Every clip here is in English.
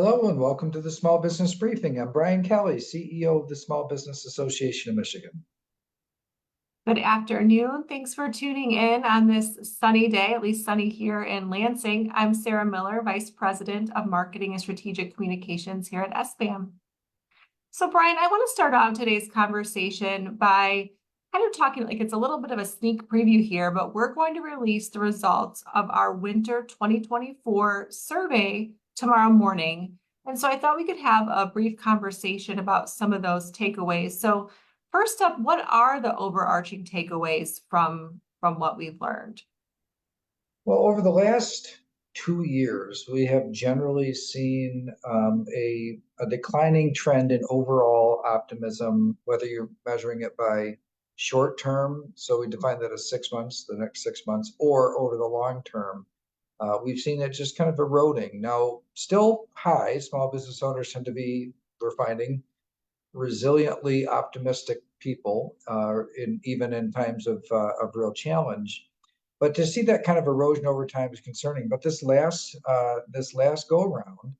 Hello and welcome to the Small Business Briefing. I'm Brian Kelly, CEO of the Small Business Association of Michigan. Good afternoon. Thanks for tuning in on this sunny day, at least sunny here in Lansing. I'm Sarah Miller, Vice President of Marketing and Strategic Communications here at SBAM. So, Brian, I want to start out today's conversation by kind of talking like it's a little bit of a sneak preview here, but we're going to release the results of our winter 2024 survey tomorrow morning. And so I thought we could have a brief conversation about some of those takeaways. So, first up, what are the overarching takeaways from what we've learned? Well, over the last 2 years, we have generally seen a declining trend in overall optimism, whether you're measuring it by short term, so we define that as 6 months, the next 6 months, or over the long term. We've seen it just kind of eroding. Now, still high, small business owners tend to be, we're finding, resiliently optimistic people, even in times of real challenge. But to see that kind of erosion over time is concerning. But this last go around,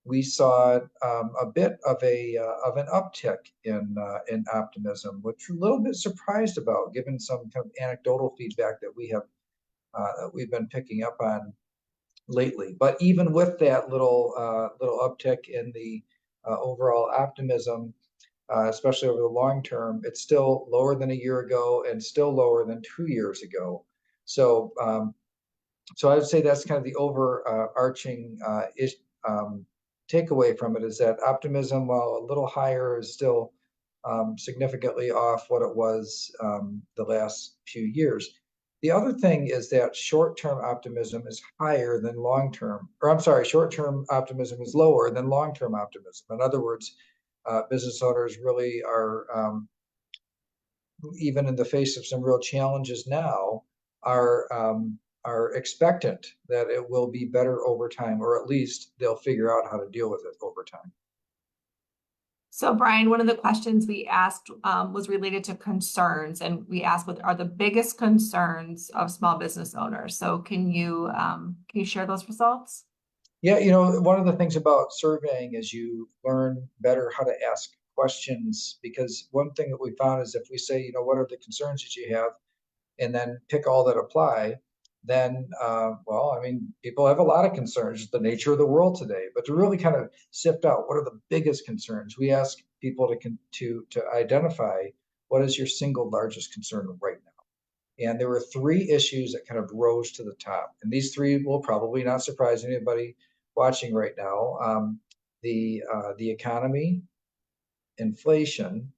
we saw a bit of an uptick in optimism, which we're a little bit surprised about, given some kind of anecdotal feedback that we've been picking up on lately. But even with that little uptick in the overall optimism, especially over the long term, it's still lower than a year ago and still lower than 2 years ago. So I would say that's kind of the overarching takeaway from it, is that optimism, while a little higher, is still significantly off what it was the last few years. The other thing is that short-term optimism is higher than long-term, or I'm sorry, short-term optimism is lower than long-term optimism. In other words, business owners really are, even in the face of some real challenges now, are expectant that it will be better over time, or at least they'll figure out how to deal with it over time. So, Brian, one of the questions we asked was related to concerns, and we asked what are the biggest concerns of small business owners. So, can you share those results? Yeah, one of the things about surveying is you learn better how to ask questions, because one thing that we found is if we say, what are the concerns that you have, and then pick all that apply, then, well, I mean, people have a lot of concerns, the nature of the world today. But to really kind of sift out what are the biggest concerns, we ask people to identify what is your single largest concern right now. And there were three issues that kind of rose to the top. And these three will probably not surprise anybody watching right now. The economy, inflation,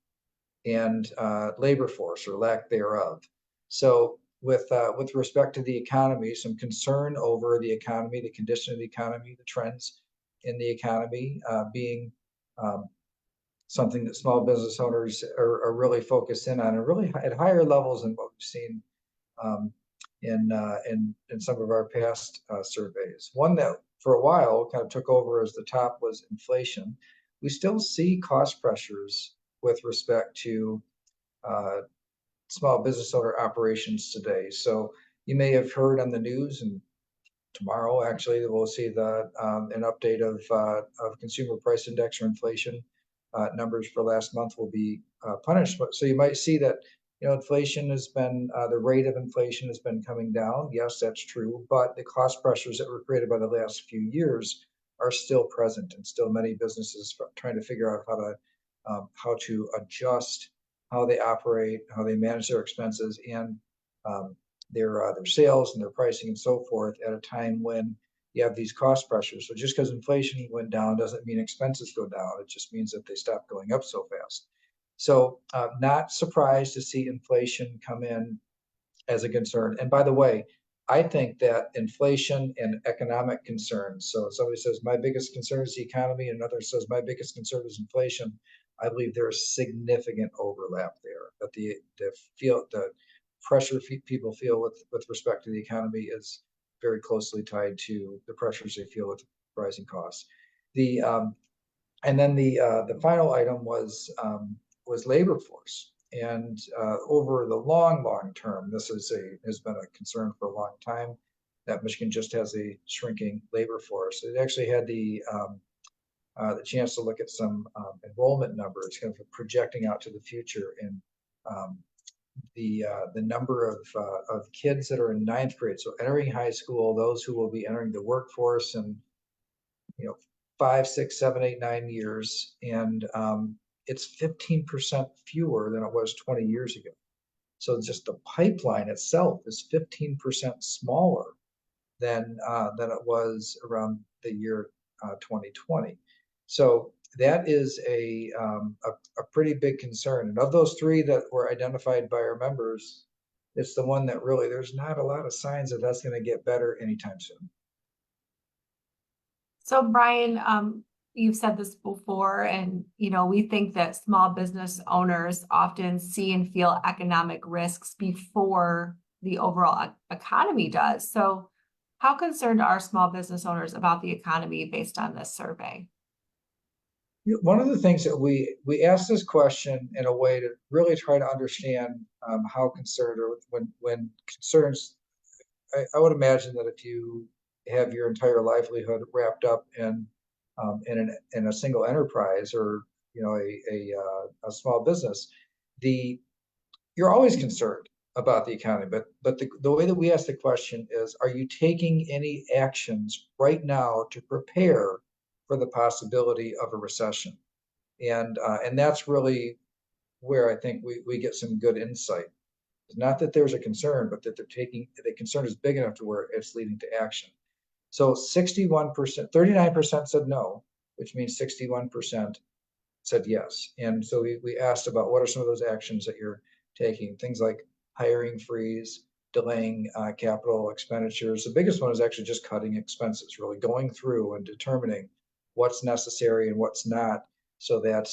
and labor force, or lack thereof. So with respect to the economy, some concern over the economy, the condition of the economy, the trends in the economy being something that small business owners are really focused in on, and really at higher levels than what we've seen um, in some of our past surveys. One that for a while kind of took over as the top was inflation. We still see cost pressures with respect to uh, small business owner operations today. So you may have heard on the news, and tomorrow actually we'll see an update of consumer price index, or inflation numbers for last month will be punished. So you might see that inflation has been the rate of inflation has been coming down. Yes, that's true, but the cost pressures that were created by the last few years are still present, and still many businesses trying to figure out how to adjust how they operate, how they manage their expenses, and their sales and their pricing and so forth at a time when you have these cost pressures. So just because inflation went down doesn't mean expenses go down. It just means that they stop going up so fast. So not surprised to see inflation come in as a concern. And by the way, I think that inflation and economic concerns, so somebody says my biggest concern is the economy, and another says my biggest concern is inflation, I believe there's significant overlap there. That the pressure people feel with respect to the economy is very closely tied to the pressures they feel with rising costs. The and then the final item was labor force. And over the long term, this has been a concern for a long time, that Michigan just has a shrinking labor force. It actually had the chance to look at some enrollment numbers, kind of projecting out to the future, and um, the number of kids that are in ninth grade, so entering high school, those who will be entering the workforce in 5, 6, 7, 8, 9 years, and it's 15% fewer than it was 20 years ago. So just the pipeline itself is 15% smaller than it was around the year 2020. So that is a pretty big concern. And of those three that were identified by our members, it's the one that really there's not a lot of signs that that's going to get better anytime soon. So Brian, you've said this before, and we think that small business owners often see and feel economic risks before the overall economy does. So how concerned are small business owners about the economy based on this survey? One of the things that we asked this question in a way to really try to understand how concerned, or when concerns, I would imagine that if you have your entire livelihood wrapped up in a single enterprise, or a small business, the you're always concerned about the economy. But the way that we ask the question is, are you taking any actions right now to prepare for the possibility of a recession? And that's really where I think we get some good insight. It's not that there's a concern, but that the concern is big enough to where it's leading to action. So 61%, 39% said no, which means 61% said yes. And so we asked about what are some of those actions that you're taking, things like hiring freeze, delaying capital expenditures. The biggest one is actually just cutting expenses, really going through and determining what's necessary and what's not, so that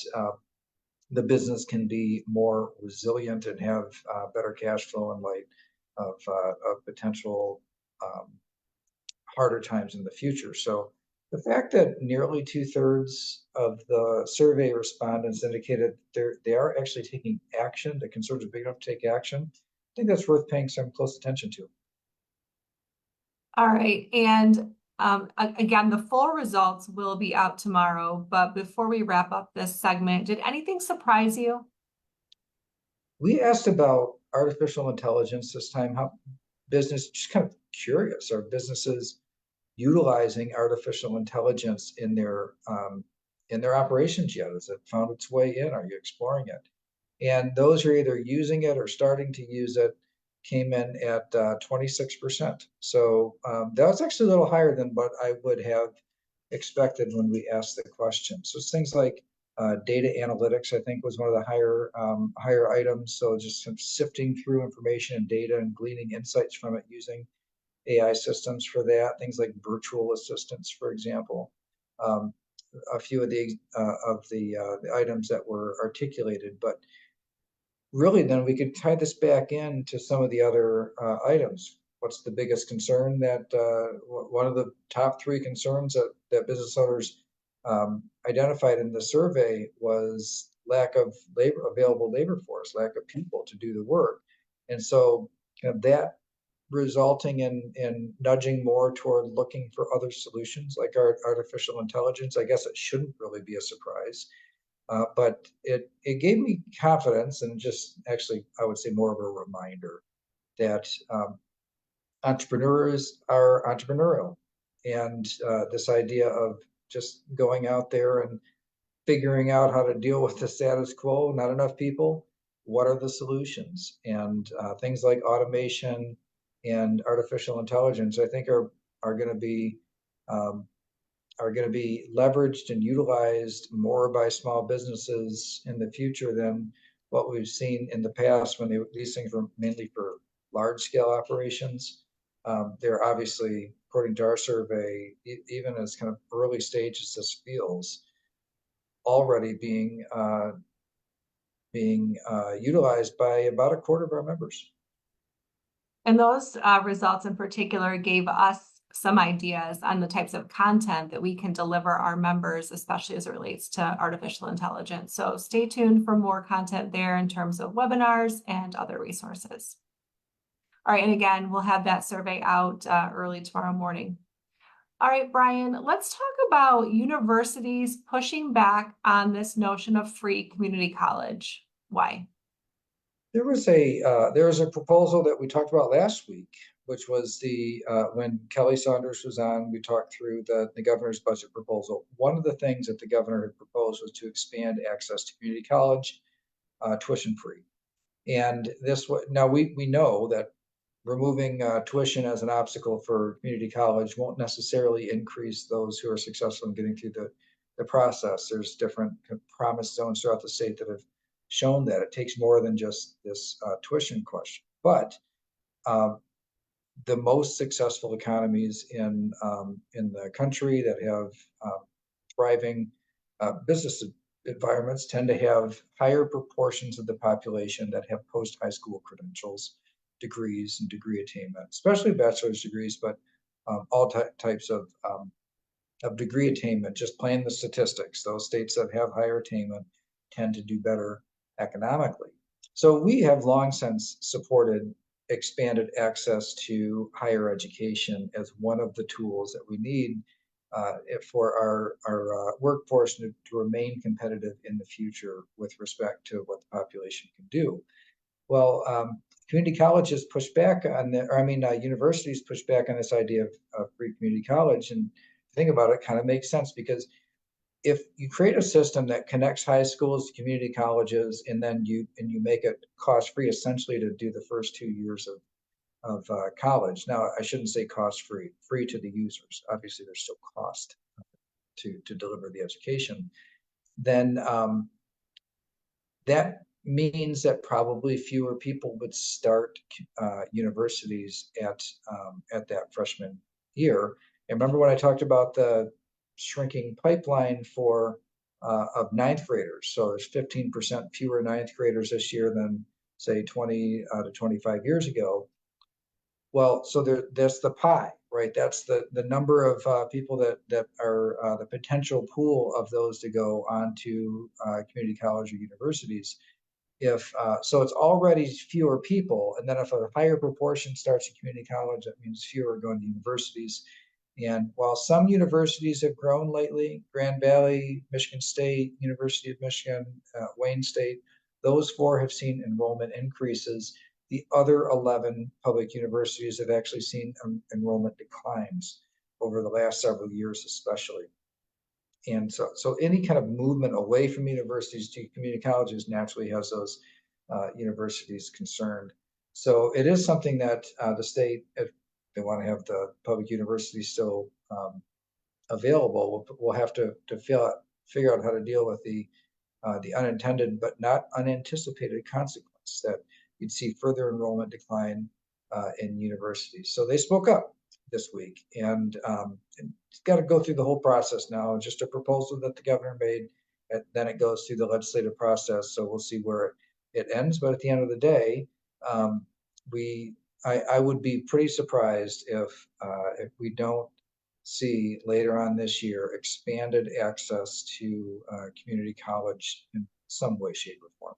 the business can be more resilient and have better cash flow in light of potential um, harder times in the future. So the fact that nearly 2/3 of the survey respondents indicated they are actually taking action, the concerns are big enough to take action, I think that's worth paying some close attention to. All right. And again, the full results will be out tomorrow. But before we wrap up this segment, did anything surprise you? We asked about artificial intelligence this time, how business, just kind of curious, are businesses utilizing artificial intelligence in their operations yet? Has it found its way in? Are you exploring it? And those who are either using it or starting to use it came in at 26%. So that was actually a little higher than what I would have expected when we asked the question. So it's things like data analytics, I think, was one of the higher items. So just some sifting through information and data and gleaning insights from it using AI systems for that. Things like virtual assistants, for example. Um, a few of the items that were articulated, but really then we could tie this back in to some of the other items. What's the biggest concern? That one of the top three concerns that business owners identified in the survey was lack of available labor force, lack of people to do the work. And so kind of that resulting in nudging more toward looking for other solutions like artificial intelligence. I guess it shouldn't really be a surprise. But it gave me confidence, and just actually, I would say, more of a reminder that entrepreneurs are entrepreneurial, and this idea of just going out there and figuring out how to deal with the status quo, not enough people, what are the solutions? And things like automation and artificial intelligence, I think, are going to be um, are going to be leveraged and utilized more by small businesses in the future than what we've seen in the past, when these things were mainly for large scale operations. They're obviously, according to our survey, even as kind of early stages this feels, already being utilized by about a quarter of our members. And those results in particular gave us some ideas on the types of content that we can deliver our members, especially as it relates to artificial intelligence. So stay tuned for more content there in terms of webinars and other resources. All right, and again, we'll have that survey out early tomorrow morning. All right, Brian, let's talk about universities pushing back on this notion of free community college? Why? There was a proposal that we talked about last week, which was when Kelly Saunders was on, we talked through the governor's budget proposal. One of the things that the governor had proposed was to expand access to community college, tuition free. And now we know that removing tuition as an obstacle for community college won't necessarily increase those who are successful in getting through the process. There's different promise zones throughout the state that have shown that it takes more than just this tuition question. But um, the most successful economies in the country that have thriving business environments tend to have higher proportions of the population that have post high school credentials, degrees, and degree attainment, especially bachelor's degrees, but all types of degree attainment. Just playing the statistics, those states that have higher attainment tend to do better economically. So we have long since supported expanded access to higher education as one of the tools that we need for our workforce to remain competitive in the future with respect to what the population can do. Well, community colleges push back on the, or I mean, universities push back on this idea of free community college. And think about it, kind of makes sense because if you create a system that connects high schools to community colleges and then you make it cost free essentially to do the first 2 years of college. Now, I shouldn't say cost free, free to the users. Obviously, there's still cost to deliver the education. Then that means that probably fewer people would start universities at that freshman year. And remember when I talked about the shrinking pipeline for of ninth graders? So there's 15% fewer ninth graders this year than say 20 to 25 years ago. Well, so that's the pie, right? That's the number of people that are the potential pool of those to go on to community college or universities. If so, it's already fewer people, and then if a higher proportion starts at community college, that means fewer going to universities. And while some universities have grown lately, Grand Valley, Michigan State, University of Michigan, Wayne State, those four have seen enrollment increases. The other 11 public universities have actually seen enrollment declines over the last several years, especially. And so any kind of movement away from universities to community colleges naturally has those universities concerned. So it is something that the state, if they want to have the public universities still available, we'll have to figure out how to deal with the unintended but not unanticipated consequence that you'd see further enrollment decline in universities. So they spoke up this week, and it's got to go through the whole process now. Just a proposal that the governor made, and then it goes through the legislative process. So we'll see where it ends. But at the end of the day, um, I would be pretty surprised if we don't see later on this year expanded access to community college in some way, shape, or form.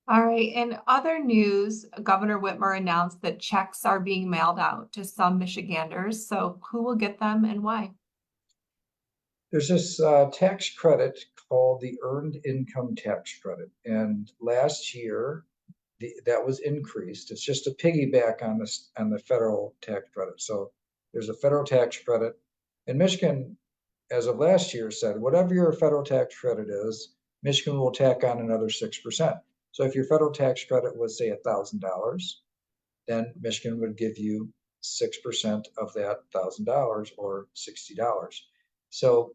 All right. In other news, Governor Whitmer announced that checks are being mailed out to some Michiganders. So who will get them and why? There's this tax credit called the Earned Income Tax Credit. And last year, that was increased. It's just a piggyback on the federal tax credit. So there's a federal tax credit. In Michigan, as of last year, said whatever your federal tax credit is, Michigan will tack on another 6%. So if your federal tax credit was say $1,000, then Michigan would give you 6% of that $1,000 or $60. So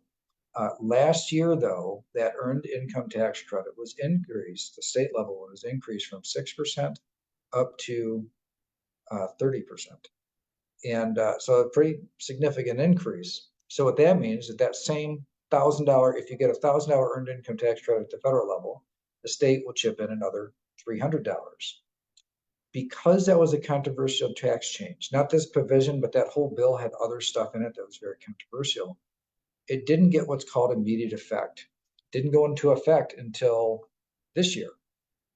last year, though, that earned income tax credit was increased, the state level was increased from 6% up to 30%. And so a pretty significant increase. So what that means is that same $1,000, if you get $1,000 earned income tax credit at the federal level, the state will chip in another $300. Because that was a controversial tax change, not this provision, but that whole bill had other stuff in it that was very controversial. It didn't get what's called immediate effect. Didn't go into effect until this year.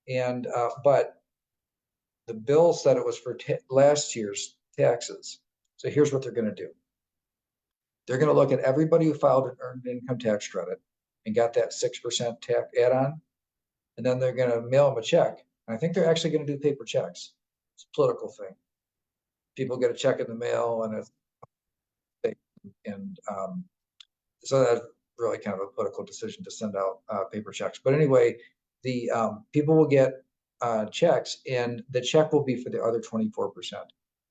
And but the bill said it was for last year's taxes. So here's what they're going to do. They're going to look at everybody who filed an earned income tax credit and got that 6% tax add-on, and then they're going to mail them a check. And I think they're actually going to do paper checks. It's a political thing. People get a check in the mail, and so that's really kind of a political decision to send out paper checks. But anyway, the people will get checks, and the check will be for the other 24%.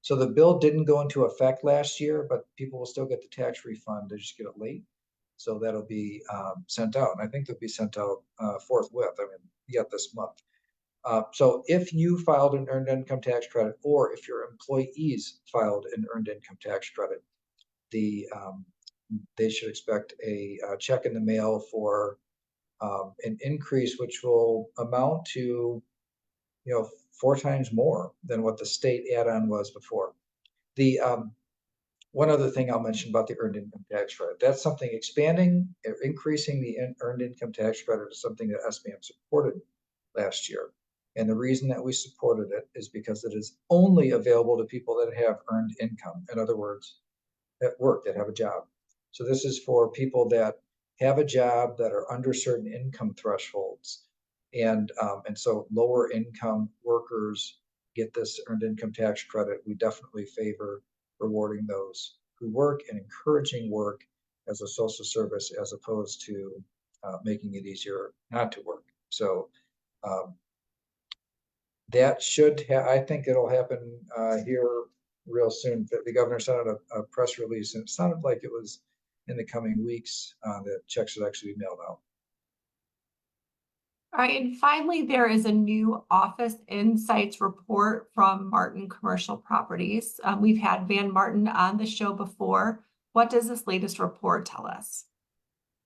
So the bill didn't go into effect last year, but people will still get the tax refund. They just get it late. So that'll be sent out. And I think they'll be sent out forthwith. I mean, yet this month. So if you filed an earned income tax credit, or if your employees filed an earned income tax credit, they should expect a check in the mail for an increase which will amount to 4 times more than what the state add-on was before. The one other thing I'll mention about the earned income tax credit, that's something expanding or increasing the earned income tax credit is something that SBM supported last year. And the reason that we supported it is because it is only available to people that have earned income. In other words, that work, that have a job. So this is for people that have a job that are under certain income thresholds. And so lower income workers get this earned income tax credit. We definitely favor rewarding those who work and encouraging work as a social service, as opposed to making it easier not to work. So that should I think it'll happen here real soon. The governor sent out a press release, and it sounded like it was in the coming weeks that checks should actually be mailed out. All right, and finally, there is a new Office Insights report from Martin Commercial Properties. We've had Van Martin on the show before. What does this latest report tell us?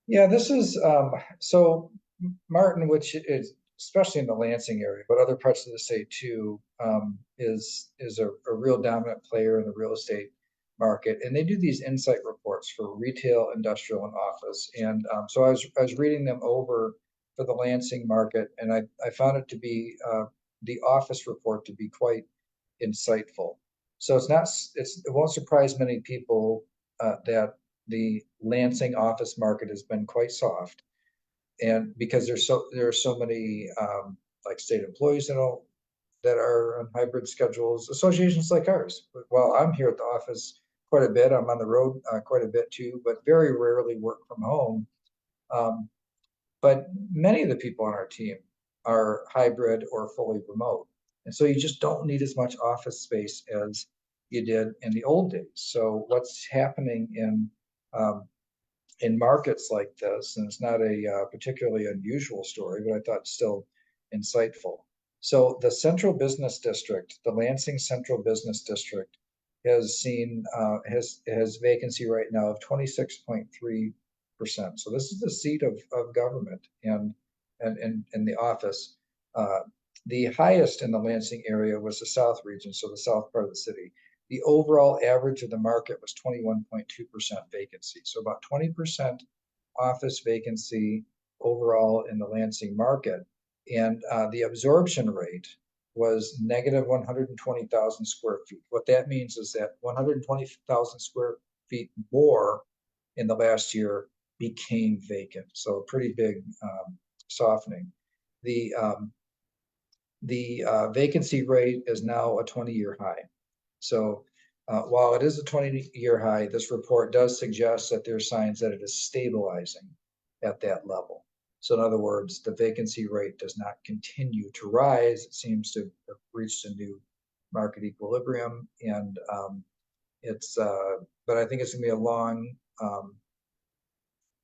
Yeah, this is so Martin, which is especially in the Lansing area, but other parts of the state too, is a real dominant player in the real estate market, and they do these insight reports for retail, industrial, and office. And so I was reading them over for the Lansing market, and I found it to be the office report to be quite insightful. So it won't surprise many people that the Lansing office market has been quite soft, and because there are so many like state employees that are on hybrid schedules, associations like ours. Well, I'm here at the office quite a bit. I'm on the road quite a bit too, but very rarely work from home. Um, but many of the people on our team are hybrid or fully remote, and so you just don't need as much office space as you did in the old days. So what's happening um, in markets like this, and it's not a particularly unusual story, but I thought still insightful. So the Central Business District, the Lansing Central Business District, has vacancy right now of 26.3%. So this is the seat of government and the office. The highest in the Lansing area was the South region, so the south part of the city. The overall average of the market was 21.2% vacancy. So about 20% office vacancy overall in the Lansing market. And the absorption rate was negative 120,000 square feet. What that means is that 120,000 square feet more in the last year became vacant. So a pretty big softening. The vacancy rate is now a 20-year high. So while it is a 20-year high, this report does suggest that there are signs that it is stabilizing at that level. So in other words, the vacancy rate does not continue to rise. It seems to have reached a new market equilibrium, and but I think it's going to be a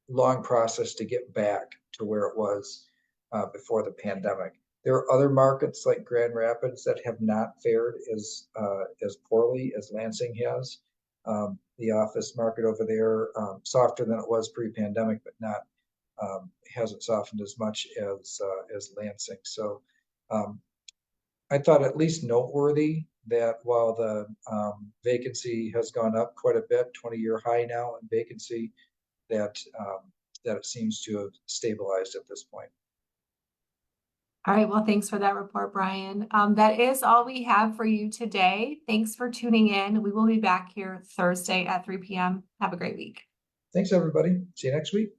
long process to get back to where it was before the pandemic. There are other markets like Grand Rapids that have not fared as poorly as Lansing has. The office market over there softer than it was pre-pandemic, but not hasn't softened as much as Lansing. So I thought at least noteworthy that while the vacancy has gone up quite a bit, 20-year high now in vacancy, that that it seems to have stabilized at this point. All right, well, thanks for that report, Brian. That is all we have for you today. Thanks for tuning in. We will be back here Thursday at 3 p.m. Have a great week. Thanks, everybody. See you next week.